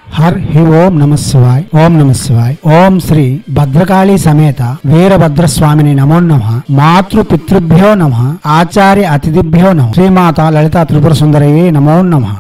हर ही ओम नमः शिवाय ओम नमः शिवाय ओम श्री भद्रकाली समेत वीरभद्र स्वामिनि नमो नमः मातृ पितृभ्यो नमः आचार्य अतिथिभ्यो नमः श्रीमाता ललिता त्रिपुर सुंदरये नमो नमः।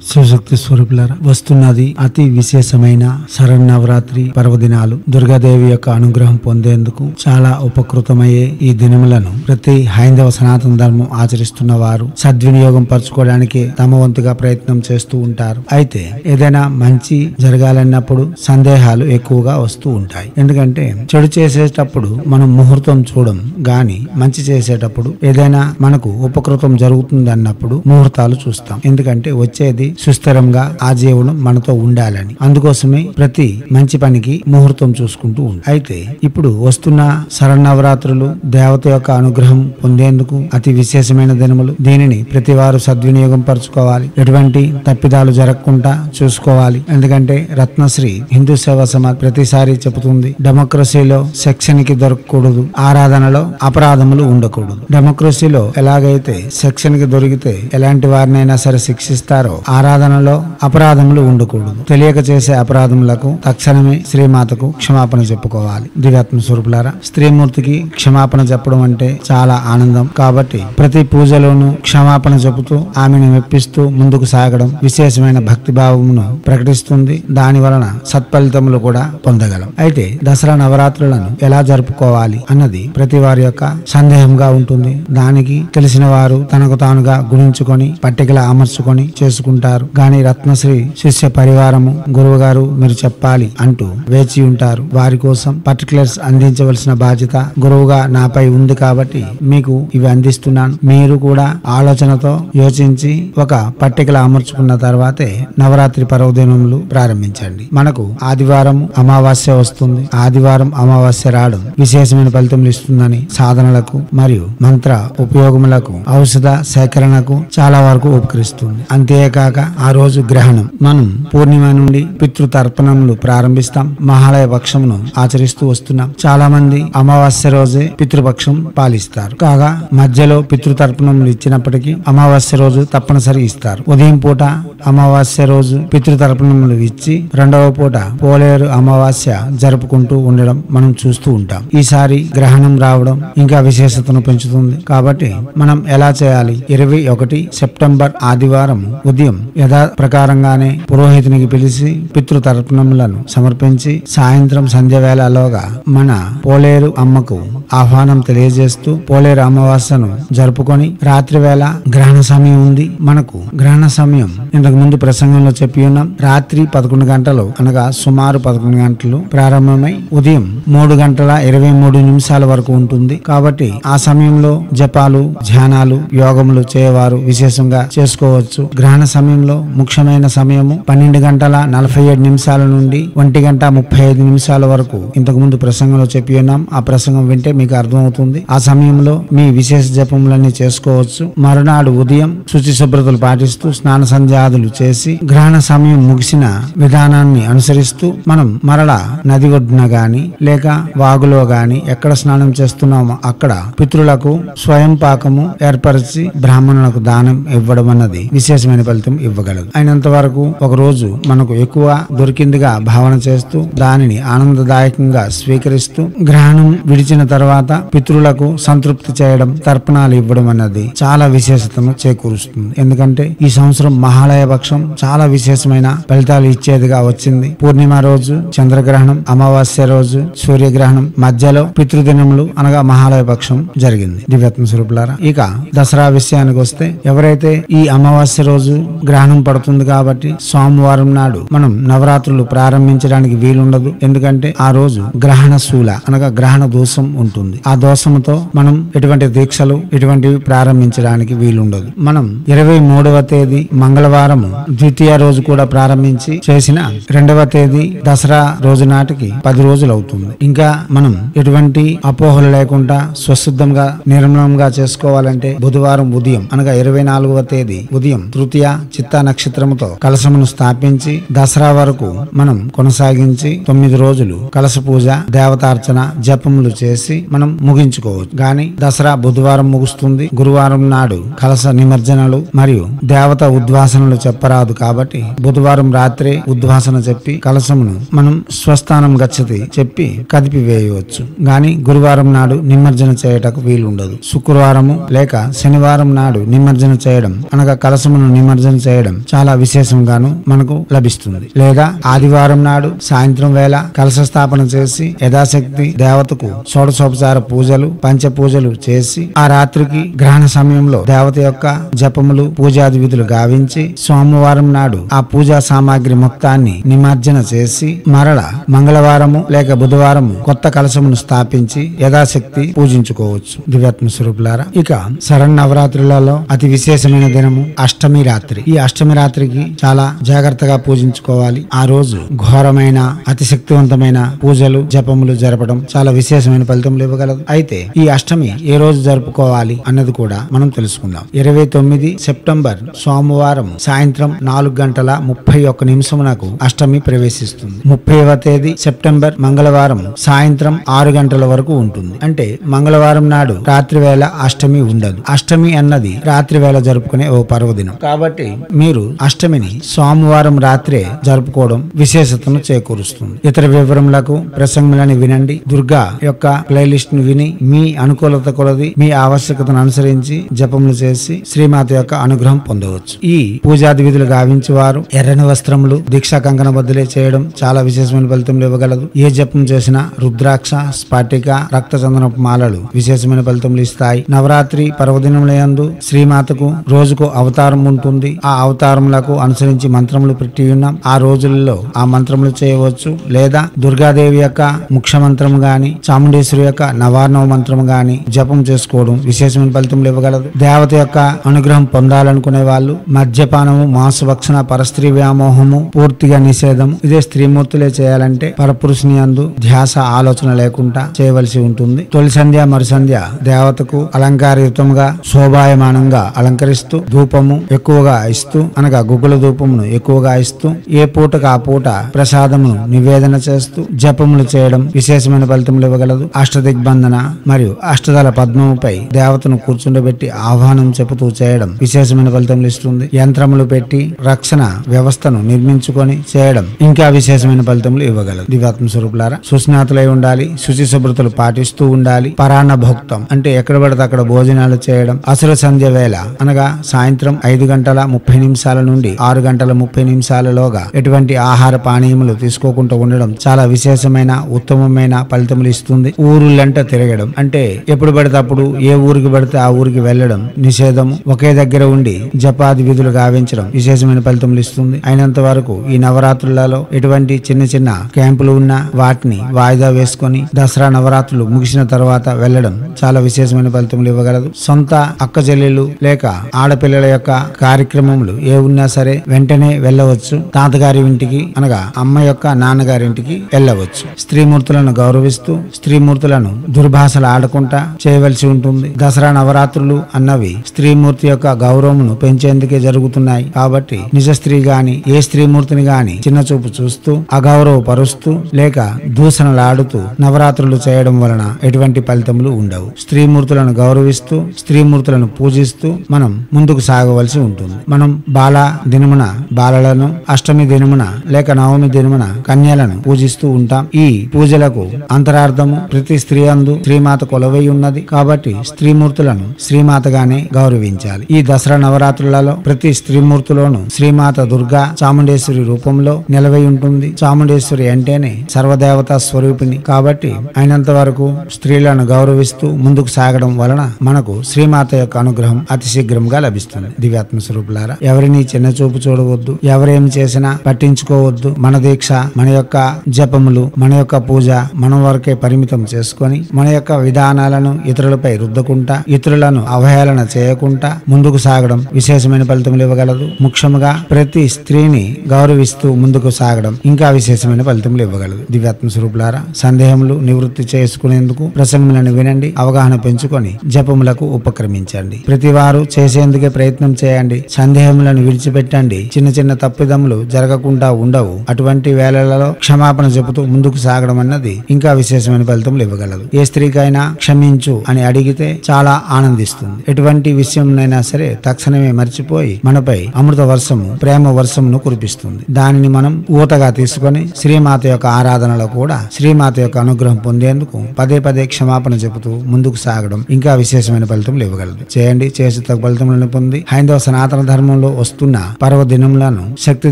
శివశక్తి స్వరూపులారా, వస్తున్నది అతి విశేషమైన శరన్నవరాత్రి పర్వదినాలు. దుర్గాదేవి యొక్క అనుగ్రహం పొందేందుకు చాలా ఉపకృతమయ్యే ఈ దినములను ప్రతి హైందవ సనాతన ధర్మం ఆచరిస్తున్న వారు సద్వినియోగం పరచుకోవడానికి తమ వంతుగా ప్రయత్నం చేస్తూ ఉంటారు. అయితే ఏదైనా మంచి జరగాలన్నప్పుడు సందేహాలు ఎక్కువగా వస్తూ ఉంటాయి. ఎందుకంటే చెడు చేసేటప్పుడు మనం ముహూర్తం చూడం గాని మంచి చేసేటప్పుడు ఏదైనా మనకు ఉపకృతం జరుగుతుంది అన్నప్పుడు ముహూర్తాలు చూస్తాం. ఎందుకంటే వచ్చేది సుస్థిరంగా ఆ జీవనం మనతో ఉండాలని. అందుకోసమే ప్రతి మంచి పనికి ముహూర్తం చూసుకుంటూ ఉంది. అయితే ఇప్పుడు వస్తున్న శరన్నవరాత్రులు దేవత యొక్క అనుగ్రహం పొందేందుకు అతి విశేషమైన దినములు. దీనిని ప్రతి వారు సద్వినియోగం పరచుకోవాలి. ఎటువంటి తప్పిదాలు జరగకుండా చూసుకోవాలి. ఎందుకంటే రత్నశ్రీ హిందూ సేవా సమాజ్ ప్రతిసారి చెబుతుంది, డెమోక్రసీలో సెక్షన్ కి దొరకకూడదు, ఆరాధనలో అపరాధములు ఉండకూడదు. డెమోక్రసీలో ఎలాగైతే సెక్షన్ కి దొరికితే ఎలాంటి వారినైనా సరే శిక్షిస్తారో ఆరాధనలో అపరాధములు ఉండకూడదు. తెలియక చేసే అపరాధములకు తక్షణమే శ్రీమాతకు క్షమాపణ చెప్పుకోవాలి. దివ్యాత్మ స్వరూపులారా, స్త్రీమూర్తికి క్షమాపణ చెప్పడం అంటే చాలా ఆనందం. కాబట్టి ప్రతి పూజలోనూ క్షమాపణ చెబుతూ ఆమెను మెప్పిస్తూ ముందుకు సాగడం విశేషమైన భక్తి భావమును ప్రకటిస్తుంది. దాని వలన సత్ఫలితములు కూడా పొందగలం. అయితే దసరా నవరాత్రులను ఎలా జరుపుకోవాలి అన్నది ప్రతి వారి యొక్క సందేహంగా ఉంటుంది. దానికి తెలిసిన వారు తనకు తానుగా గుణించుకొని పట్టికల అమర్చుకొని చేసుకుంటారు. గాని రత్నశ్రీ శిష్య పరివారము గురువు గారు మీరు చెప్పాలి అంటూ వేచి ఉంటారు. వారి కోసం పర్టికులర్స్ అందించవలసిన బాధ్యత గురువుగా నాపై ఉంది. కాబట్టి మీకు ఇవి అందిస్తున్నాను. మీరు కూడా ఆలోచనతో యోచించి ఒక పట్టికలు అమర్చుకున్న తర్వాతే నవరాత్రి పర్వదినములు ప్రారంభించండి. మనకు ఆదివారం అమావాస్య వస్తుంది. ఆదివారం అమావాస్య రావడం విశేషమైన ఫలితములు ఇస్తుందని సాధనలకు మరియు మంత్ర ఉపయోగములకు ఔషధ సేకరణకు చాలా వరకు ఉపకరిస్తుంది. అంతేకాక ఆ రోజు గ్రహణం. మనం పూర్ణిమ నుండి పితృతర్పణములు ప్రారంభిస్తాం. మహాలయ పక్షమును ఆచరిస్తూ వస్తున్నాం. చాలా మంది అమావాస్య రోజే పితృపక్షం పాలిస్తారు. కాగా మధ్యలో పితృతర్పణములు ఇచ్చినప్పటికీ అమావాస్య రోజు తప్పనిసరి ఇస్తారు. ఉదయం పూట అమావాస్య రోజు పితృతర్పణములు ఇచ్చి రెండవ పూట పోలేరు అమావాస్య జరుపుకుంటూ ఉండడం మనం చూస్తూ ఉంటాం. ఈసారి గ్రహణం రావడం ఇంకా విశేషతను పెంచుతుంది. కాబట్టి మనం ఎలా చేయాలి? 21 సెప్టెంబర్ ఆదివారం ఉదయం యథా ప్రకారంగానే పురోహితునికి పిలిచి పితృతర్పణములను సమర్పించి సాయంత్రం సంధ్య వేళలోగా మన పోలేరు అమ్మకు ఆహ్వానం తెలియజేస్తూ పోలేరు అమావాస్యను జరుపుకొని రాత్రి వేళ గ్రహణ సమయం ఉంది. మనకు గ్రహణ సమయం ఇంతకు ముందు ప్రసంగంలో చెప్పి ఉన్నాం. రాత్రి 11 గంటలు అనగా సుమారు 11 గంటలు ప్రారంభమై ఉదయం 3 గంటల 23 నిమిషాల వరకు ఉంటుంది. కాబట్టి ఆ సమయంలో జపాలు ధ్యానాలు యోగములు చేయవారు విశేషంగా చేసుకోవచ్చు. గ్రహణ సమయంలో ముఖ్యమైన సమయము 12 గంటల 47 నిమిషాల నుండి 1 గంట 35 నిమిషాల వరకు ఇంతకు ముందు ప్రసంగంలో చెప్పి ఉన్నాం. ఆ ప్రసంగం వింటే మీకు అర్థమవుతుంది. ఆ సమయంలో మీ విశేష జపములన్నీ చేసుకోవచ్చు. మరునాడు ఉదయం శుచి శుభ్రతలు పాటిస్తూ స్నాన సంధ్యాదులు చేసి గ్రహణ సమయం ముగిసిన విధానాన్ని అనుసరిస్తూ మనం మరలా నది ఒడ్డున గాని లేక వాగులో గాని ఎక్కడ స్నానం చేస్తున్నామో అక్కడ పితృలకు స్వయం పాకము ఏర్పరిచి బ్రాహ్మణులకు దానం ఇవ్వడం అన్నది విశేషమైన ఫలితం ఇవ్వగలదు. అయినంత వరకు ఒక రోజు మనకు ఎక్కువ దొరికిందిగా భావన చేస్తూ దానిని ఆనందదాయకంగా స్వీకరిస్తూ గ్రహణం విడిచిన తర్వాత పితృలకు సంతృప్తి చేయడం తర్పణాలు ఇవ్వడం అన్నది చాలా విశేషతను చేకూరుస్తుంది. ఎందుకంటే ఈ సంవత్సరం మహాలయ పక్షం చాలా విశేషమైన ఫలితాలు ఇచ్చేదిగా వచ్చింది. పూర్ణిమ రోజు చంద్రగ్రహణం, అమావాస్య రోజు సూర్యగ్రహణం, మధ్యలో పితృదినములు అనగా మహాలయ పక్షం జరిగింది. దివ్యాత్మ స్వరూపులారా, ఇక దసరా విషయానికి వస్తే ఎవరైతే ఈ అమావాస్య రోజు గ్రహణం పడుతుంది కాబట్టి సోమవారం నాడు మనం నవరాత్రులు ప్రారంభించడానికి వీలుండదు. ఎందుకంటే ఆ రోజు గ్రహణ శూల అనగా గ్రహణ దోషం ఉంటుంది. ఆ దోషంతో మనం ఎటువంటి దీక్షలు ఇటువంటివి ప్రారంభించడానికి వీలుండదు. మనం 23వ తేదీ మంగళవారం ద్వితీయ రోజు కూడా ప్రారంభించి చేసిన 2వ తేదీ దసరా రోజు నాటికి 10 రోజులు అవుతుంది. ఇంకా మనం ఎటువంటి అపోహలు లేకుండా స్వశుద్ధంగా నిర్మలంగా చేసుకోవాలంటే బుధవారం ఉదయం అనగా 24వ తేదీ ఉదయం తృతీయ చిత్త చిత్తా నక్షత్రముతో కలశమును స్థాపించి దసరా వరకు మనం కొనసాగించి 9 రోజులు కలశ పూజ, దేవతార్చన, జపములు చేసి మనం ముగించుకోవచ్చు. గాని దసరా బుధవారం ముగుస్తుంది. గురువారం నాడు కలశ నిమజ్జనలు మరియు దేవత ఉద్వాసనలు చెప్పరాదు కాబట్టి బుధవారం రాత్రే ఉద్వాసన చెప్పి కలశమును మనం స్వస్థానం గచ్చతి చెప్పి కదిపి వేయవచ్చు. గాని గురువారం నాడు నిమజ్జన చేయటకు వీలుండదు. శుక్రవారము లేక శనివారం నాడు నిమజ్జన చేయడం అనగా కలశమును నిమజ్జన చేయడం చాలా విశేషంగాను మనకు లభిస్తుంది. లేదా ఆదివారం నాడు సాయంత్రం వేళ కలశ స్థాపన చేసి యథాశక్తి దేవతకు షోడశోపచార పూజలు, పంచ పూజలు చేసి ఆ రాత్రికి గ్రహణ సమయంలో దేవత యొక్క జపములు, పూజాది విధులు గావించి సోమవారం నాడు ఆ పూజా సామాగ్రి మొత్తాన్ని నిమజ్జన చేసి మరల మంగళవారము లేక బుధవారము కొత్త కలశమును స్థాపించి యథాశక్తి పూజించుకోవచ్చు. దివ్యాత్మ స్వరూపులారా, ఇక శరన్నవరాత్రులలో అతి విశేషమైన దినము అష్టమి రాత్రి. ఈ అష్టమి రాత్రికి చాలా జాగ్రత్తగా పూజించుకోవాలి. ఆ రోజు ఘోరమైన అతి శక్తివంతమైన పూజలు, జపములు జరపడం చాలా విశేషమైన ఫలితములు ఇవ్వగలదు. అయితే ఈ అష్టమి ఏ రోజు జరుపుకోవాలి అన్నది కూడా మనం తెలుసుకుందాం. 29 సెప్టెంబర్ సోమవారం సాయంత్రం 4:31 అష్టమి ప్రవేశిస్తుంది. 30వ తేదీ సెప్టెంబర్ మంగళవారం సాయంత్రం 6 గంటల వరకు ఉంటుంది. అంటే మంగళవారం నాడు రాత్రి వేళ అష్టమి ఉండదు. అష్టమి అన్నది రాత్రి వేళ జరుపుకునే ఓ పర్వదినం కాబట్టి మీరు అష్టమిని సోమవారం రాత్రే జరుపుకోవడం విశేషతను చేకూరుస్తుంది. ఇతర వివరములకు ప్రసంగములని వినండి. దుర్గా యొక్క ప్లేలిస్ట్ ను విని మీ అనుకూలత కొలది మీ ఆవశ్యకతను అనుసరించి జపములు చేసి శ్రీమాత యొక్క అనుగ్రహం పొందవచ్చు. ఈ పూజాది విధులు గావించి వారు ఎర్రని వస్త్రములు, దీక్షా కంకణ బద్దులే చేయడం చాలా విశేషమైన ఫలితములు ఇవ్వగలదు. ఏ జపం చేసినా రుద్రాక్ష, స్ఫటిక, రక్త చందనపు మాలలు విశేషమైన ఫలితములు ఇస్తాయి. నవరాత్రి పర్వదినములందు శ్రీమాతకు రోజుకు అవతారం ఉంటుంది. ఆ అవతారములకు అనుసరించి మంత్రములు పెట్టి ఉన్నాం. ఆ రోజుల్లో ఆ మంత్రములు చేయవచ్చు. లేదా దుర్గాదేవి యొక్క ముఖ్య మంత్రము గాని, చాముండేశ్వరి యొక్క నవార్ణవ మంత్రము గాని జపం చేసుకోవడం విశేషమైన ఫలితములు ఇవ్వగలదు. దేవత యొక్క అనుగ్రహం పొందాలనుకునే వాళ్ళు మద్యపానము, మాంసభక్షణ, పరస్త్రీ వ్యామోహము పూర్తిగా నిషేధం. ఇదే స్త్రీమూర్తులే చేయాలంటే పరపురుషుని యందు ధ్యాస, ఆలోచన లేకుండా చేయవలసి ఉంటుంది. తొలి సంధ్య మరు సంధ్య దేవతకు అలంకారయుతంగా శోభాయమానంగా అలంకరిస్తూ ధూపము ఎక్కువగా ఇస్తూ అనగా గుగ్గుల ధూపమును ఎక్కువగా ఇస్తూ ఏ పూటకు ఆ పూట ప్రసాదమును నివేదన చేస్తూ జపములు చేయడం విశేషమైన ఫలితములు ఇవ్వగలదు. అష్టదిగ్బంధన మరియు అష్టదళ పద్మముపై దేవతను కూర్చుండబెట్టి ఆహ్వానం చెబుతూ చేయడం విశేషమైన ఫలితములు ఇస్తుంది. యంత్రములు పెట్టి రక్షణ వ్యవస్థను నిర్మించుకొని చేయడం ఇంకా విశేషమైన ఫలితములు ఇవ్వగలదు. దివ్యాత్మ స్వరూపులారా, సుస్నాతులై ఉండాలి. శుచి శుభ్రతలు పాటిస్తూ ఉండాలి. పరాన్న భోక్తం అంటే ఎక్కడ పడితే అక్కడ భోజనాలు చేయడం. అసుర సంధ్య వేళ అనగా సాయంత్రం 5:30 నుండి 6:30 ఎటువంటి ఆహార పానీయములు తీసుకోకుండా ఉండడం చాలా విశేషమైన ఉత్తమమైన ఫలితములు ఇస్తుంది. ఊరులంట తిరగడం అంటే ఎప్పుడు పడితే అప్పుడు ఏ ఊరికి పడితే ఆ ఊరికి వెళ్లడం నిషేధము. ఒకే దగ్గర ఉండి జపాది విధులు గావించడం విశేషమైన ఫలితములు ఇస్తుంది. అయినంత వరకు ఈ నవరాత్రులలో ఎటువంటి చిన్న చిన్న క్యాంపులు ఉన్నా వాటిని వాయిదా వేసుకొని దసరా నవరాత్రులు ముగిసిన తర్వాత వెళ్లడం చాలా విశేషమైన ఫలితములు ఇవ్వగలదు. సొంత అక్క చెల్లెలు లేక ఆడపిల్లల యొక్క కార్యక్రమములు ఏ ఉన్నా సరే వెంటనే వెళ్ళవచ్చు. తాతగారి ఇంటికి అనగా అమ్మ యొక్క నాన్నగారింటికి వెళ్ళవచ్చు. స్త్రీమూర్తులను గౌరవిస్తూ స్త్రీమూర్తులను దుర్భాషలు ఆడకుండా చేయవలసి ఉంటుంది. దసరా నవరాత్రులు అన్నవి స్త్రీమూర్తి యొక్క గౌరవమును పెంచేందుకే జరుగుతున్నాయి కాబట్టి నిజ స్త్రీ గాని ఏ స్త్రీమూర్తిని గాని చిన్న చూపు చూస్తూ అగౌరవపరుస్తూ లేక దూషణలాడుతూ నవరాత్రులు చేయడం వలన ఎటువంటి ఫలితములు ఉండవు. స్త్రీమూర్తులను గౌరవిస్తూ స్త్రీమూర్తులను పూజిస్తూ మనం ముందుకు సాగవలసి ఉంటుంది. మనం బాల దినమున బాలలను, అష్టమి దినమున లేక నవమి దినమున కన్యలను పూజిస్తూ ఉంటాం. ఈ పూజలకు అంతరార్థము ప్రతి స్త్రీ అందు శ్రీమాత కొలవై ఉన్నది కాబట్టి స్త్రీమూర్తులను శ్రీమాతగానే గౌరవించాలి. ఈ దసరా నవరాత్రులలో ప్రతి స్త్రీమూర్తిలోను శ్రీమాత దుర్గా చాముండేశ్వరి రూపంలో నిలవై ఉంటుంది. చాముండేశ్వరి అంటేనే సర్వదేవతా స్వరూపిణి కాబట్టి అయినంత వరకు స్త్రీలను గౌరవిస్తూ ముందుకు సాగడం వలన మనకు శ్రీమాత యొక్క అనుగ్రహం అతి శీఘ్రంగా లభిస్తుంది. దివ్యాత్మ స్వరూపులారా, ఎవరిని చిన్న చూపు చూడవద్దు. ఎవరేమి చేసినా పట్టించుకోవద్దు. మన దీక్ష, మన యొక్క జపములు, మన యొక్క పూజ మన వరకే పరిమితం చేసుకొని మన యొక్క విధానాలను ఇతరులపై రుద్దకుండా ఇతరులను అవహేళన చేయకుండా ముందుకు సాగడం విశేషమైన ఫలితములు ఇవ్వగలదు. ముఖ్యంగా ప్రతి స్త్రీని గౌరవిస్తూ ముందుకు సాగడం ఇంకా విశేషమైన ఫలితములు ఇవ్వగలదు. దివ్యాత్మ స్వరూపులారా, సందేహములు నివృత్తి చేసుకునేందుకు ప్రసంగములను వినండి. అవగాహన పెంచుకొని జపములకు ఉపక్రమించండి. ప్రతి వారు చేసేందుకే ప్రయత్నం చేయండి. సందేహం తప్పిదములను విడిచిపెట్టండి. చిన్న చిన్న తప్పిదములు జరగకుండా ఉండవు. అటువంటి వేళలలో క్షమాపణ చెబుతూ ముందుకు సాగడం అన్నది ఇంకా విశేషమైన ఫలితములు ఇవ్వగలదు. ఏ స్త్రీకైనా క్షమించు అని అడిగితే చాలా ఆనందిస్తుంది. ఎటువంటి విషయంనైనా సరే తక్షణమే మర్చిపోయి మనపై అమృత వర్షము, ప్రేమ వర్షమును కురిపిస్తుంది. దానిని మనం ఊతగా తీసుకొని శ్రీమాత యొక్క ఆరాధనలో కూడా శ్రీమాత యొక్క అనుగ్రహం పొందేందుకు పదే పదే క్షమాపణ చెబుతూ ముందుకు సాగడం ఇంకా విశేషమైన ఫలితములు ఇవ్వగలదు. చేయండి, చేసి తగ్గ ఫలితములను పొంది హైందవ సనాతన ధర్మంలో వస్తున్న పర్వదినములను శక్తి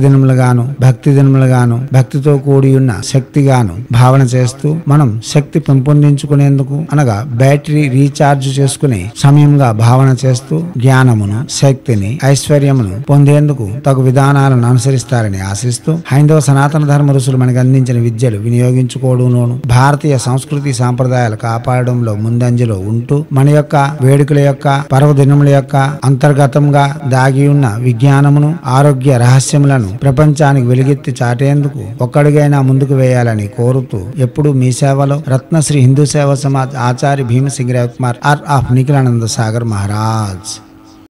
దినములుగాను, భక్తి దినములుగాను, భక్తితో కూడి ఉన్న శక్తిగాను భావన చేస్తూ మనం శక్తి పెంపొందించుకునేందుకు అనగా బ్యాటరీ రీఛార్జ్ చేసుకునే సమయంగా భావన చేస్తూ జ్ఞానమును, శక్తిని, ఐశ్వర్యమును పొందేందుకు తగు విధానాలను అనుసరిస్తారని ఆశిస్తూ హైందవ సనాతన ధర్మ ఋషులు మనకు అందించిన విద్యలు వినియోగించుకోవడంలోను, భారతీయ సంస్కృతి సాంప్రదాయాలు కాపాడడంలో ముందంజలో ఉంటూ మన యొక్క వేడుకల యొక్క పర్వదినముల యొక్క అంతర్గతంగా దాగి ఉన్న విజ్ఞానమును, ఆరోగ్య రహస్యములను ప్రపంచానికి వెలుగెత్తి చాటేందుకు ఒక్కడిగైనా ముందుకు వేయాలని కోరుతూ ఎప్పుడు మీ సేవలో రత్నశ్రీ హిందూ సేవా సమాజ్ ఆచార్య భీమసింగ్ రవికుమార్ ఆర్ ఆఫ్ నిఖిలానంద సాగర్ మహారాజ్.